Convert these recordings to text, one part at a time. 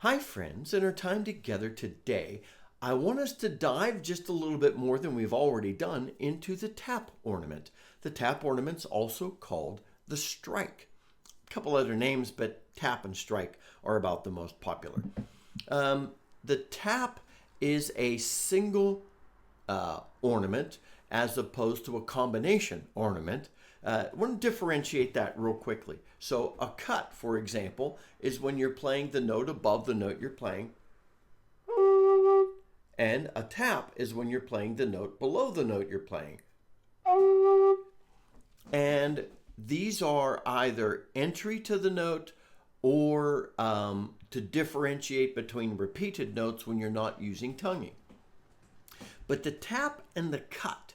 Hi friends, in our time together today, I want us to dive just a little bit more than we've already done into the tap ornament. The tap ornament's also called the strike. A couple other names, but tap and strike are about the most popular. The tap is a single ornament as opposed to a combination ornament. I want to differentiate that real quickly. So a cut, for example, is when you're playing the note above the note you're playing. And a tap is when you're playing the note below the note you're playing. And these are either entry to the note or to differentiate between repeated notes when you're not using tonguing. But the tap and the cut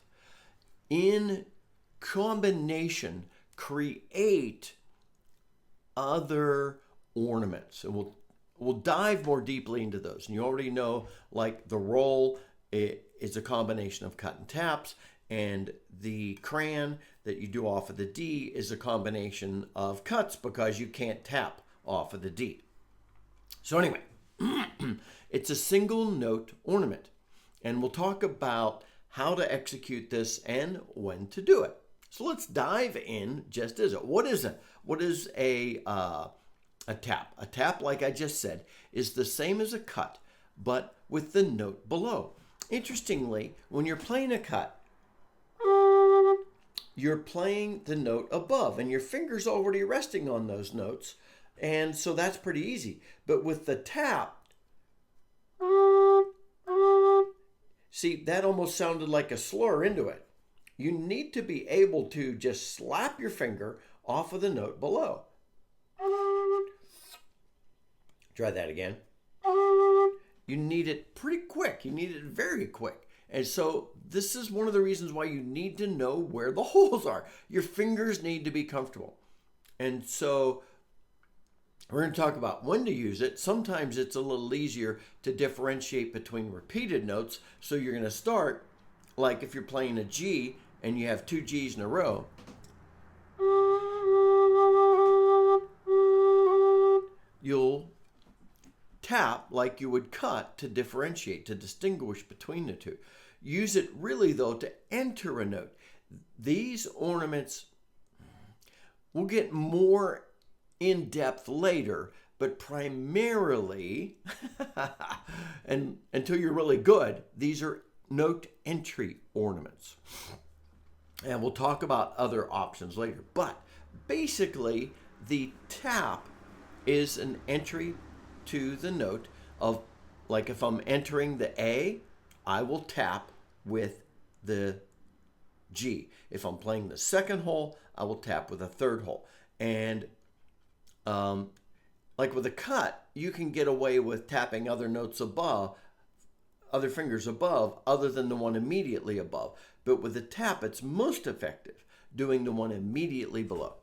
in combination create other ornaments, and we'll dive more deeply into those. And you already know, like the roll is a combination of cut and taps, and the crayon that you do off of the D is a combination of cuts because you can't tap off of the D. So anyway, it's a single note ornament, and we'll talk about how to execute this and when to do it. So let's dive in just as it. What is it? What is a tap? A tap, like I just said, is the same as a cut, but with the note below. Interestingly, when you're playing a cut, you're playing the note above, and your finger's already resting on those notes, and so that's pretty easy. But with the tap, see, that almost sounded like a slur into it. You need to be able to just slap your finger off of the note below. Try that again. You need it pretty quick. You need it very quick. And so this is one of the reasons why you need to know where the holes are. Your fingers need to be comfortable. And so we're going to talk about when to use it. Sometimes it's a little easier to differentiate between repeated notes. So you're going to start, like if you're playing a G and you have two G's in a row, you'll tap like you would cut to differentiate, to distinguish between the two. Use it really, though, to enter a note. These ornaments, we'll get more in depth later, but primarily, and until you're really good, these are note entry ornaments. And we'll talk about other options later. But basically, the tap is an entry to the note of, like if I'm entering the A, I will tap with the G. If I'm playing the second hole, I will tap with a third hole. And like with a cut, you can get away with tapping other notes above, other fingers above, other than the one immediately above. But with a tap, it's most effective doing the one immediately below.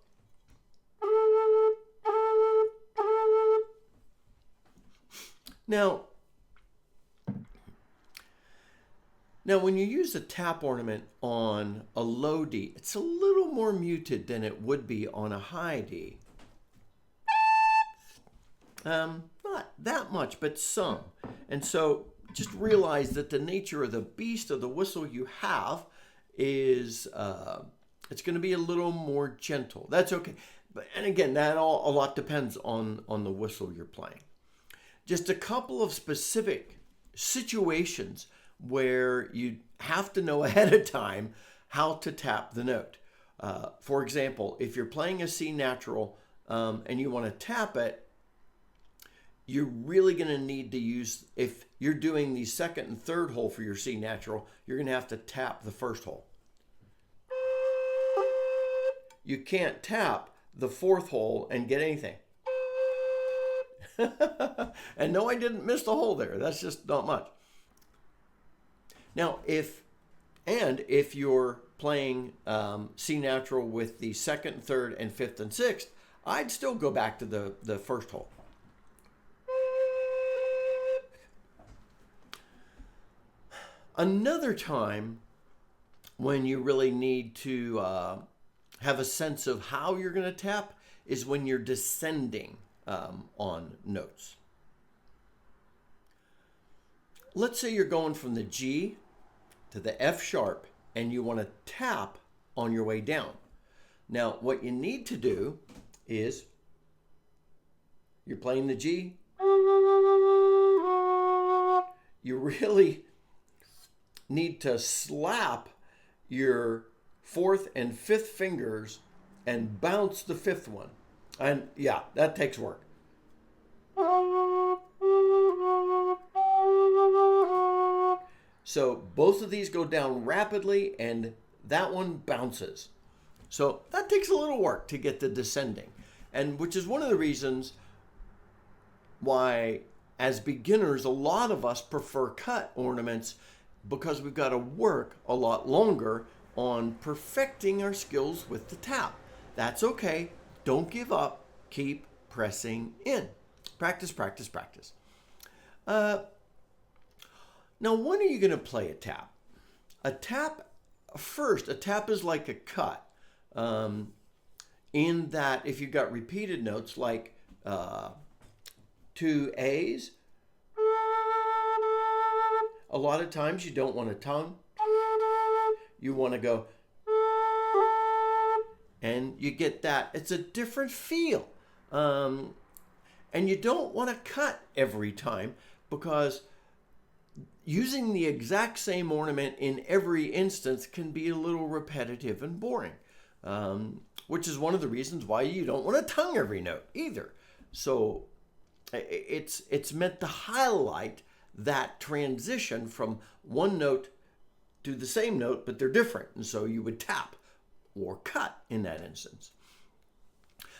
Now, when you use a tap ornament on a low D, it's a little more muted than it would be on a high D. Not that much, but some. And so just realize that the nature of the beast of the whistle you have is it's going to be a little more gentle. That's okay. And again, that a lot depends on the whistle you're playing. Just a couple of specific situations where you have to know ahead of time how to tap the note. For example, if you're playing a C natural and you want to tap it, you're really going to need to use, if you're doing the second and third hole for your C natural, you're going to have to tap the first hole. You can't tap the fourth hole and get anything. And no, I didn't miss the hole there. That's just not much. Now, if you're playing C natural with the second, third, and fifth and sixth, I'd still go back to the first hole. Another time when you really need to have a sense of how you're going to tap is when you're descending on notes. let's say you're going from the G to the F sharp and you want to tap on your way down. Now, what you need to do is you're playing the G. You really need to slap your fourth and fifth fingers and bounce the fifth one. And yeah, that takes work. So both of these go down rapidly and that one bounces. So that takes a little work to get the descending. And which is one of the reasons why, as beginners, a lot of us prefer cut ornaments, because we've got to work a lot longer on perfecting our skills with the tap. That's okay. Don't give up. Keep pressing in. Practice, practice, practice. Now, when are you going to play a tap? A tap is like a cut. In that, if you've got repeated notes like 2 A's, a lot of times you don't want to tongue. You want to go, and you get that. It's a different feel. And you don't want to cut every time, because using the exact same ornament in every instance can be a little repetitive and boring, which is one of the reasons why you don't want to tongue every note either. So it's meant to highlight that transition from one note to the same note, but they're different. And so you would tap or cut in that instance.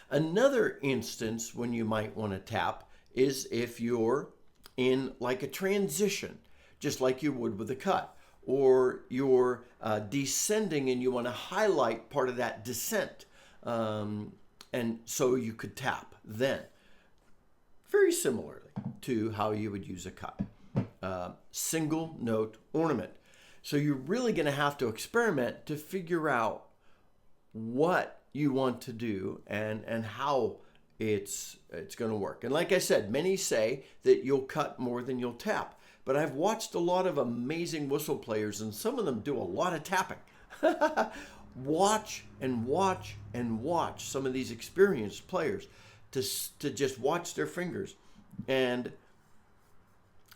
Another instance when you might want to tap is if you're in like a transition, just like you would with a cut, or you're descending and you want to highlight part of that descent. And so you could tap then. Very similarly to how you would use a cut. Single note ornament. So you're really going to have to experiment to figure out what you want to do and how it's going to work. And like I said, many say that you'll cut more than you'll tap. But I've watched a lot of amazing whistle players, and some of them do a lot of tapping. Watch and watch and watch some of these experienced players to just watch their fingers. And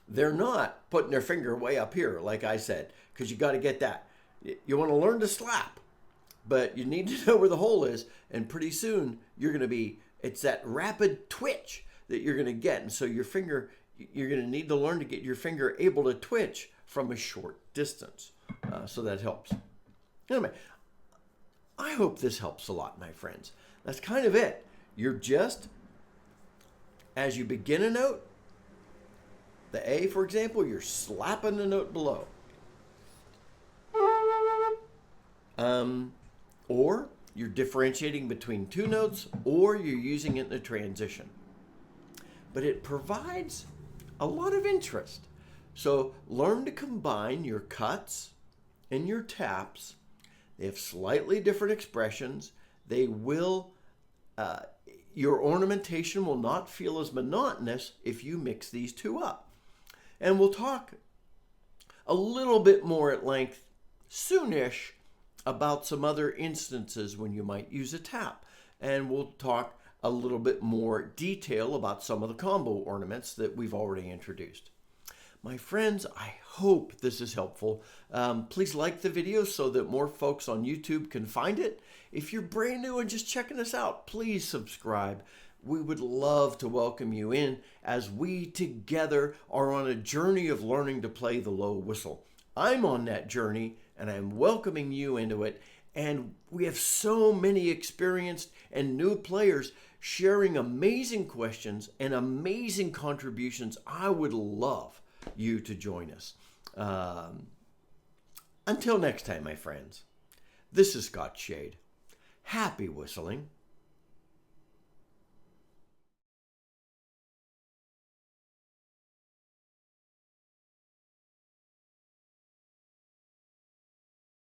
they're not putting their finger way up here, like I said, because you got to get that. You want to learn to slap, but you need to know where the hole is, and pretty soon it's that rapid twitch that you're going to get. And so your finger, you're going to need to learn to get your finger able to twitch from a short distance. So that helps. Anyway, I hope this helps a lot, my friends. That's kind of it. You're just, as you begin a note, the A, for example, you're slapping the note below. Or you're differentiating between two notes, or you're using it in a transition. But it provides a lot of interest. So learn to combine your cuts and your taps. They have slightly different expressions. They will, your ornamentation will not feel as monotonous if you mix these two up. And we'll talk a little bit more at length soonish about some other instances when you might use a tap. And we'll talk a little bit more detail about some of the combo ornaments that we've already introduced. My friends, I hope this is helpful. Please like the video so that more folks on YouTube can find it. If you're brand new and just checking us out, please subscribe. We would love to welcome you in as we together are on a journey of learning to play the low whistle. I'm on that journey and I'm welcoming you into it. And we have so many experienced and new players sharing amazing questions and amazing contributions. I would love you to join us. Until next time, my friends, this is Scott Shade. Happy whistling.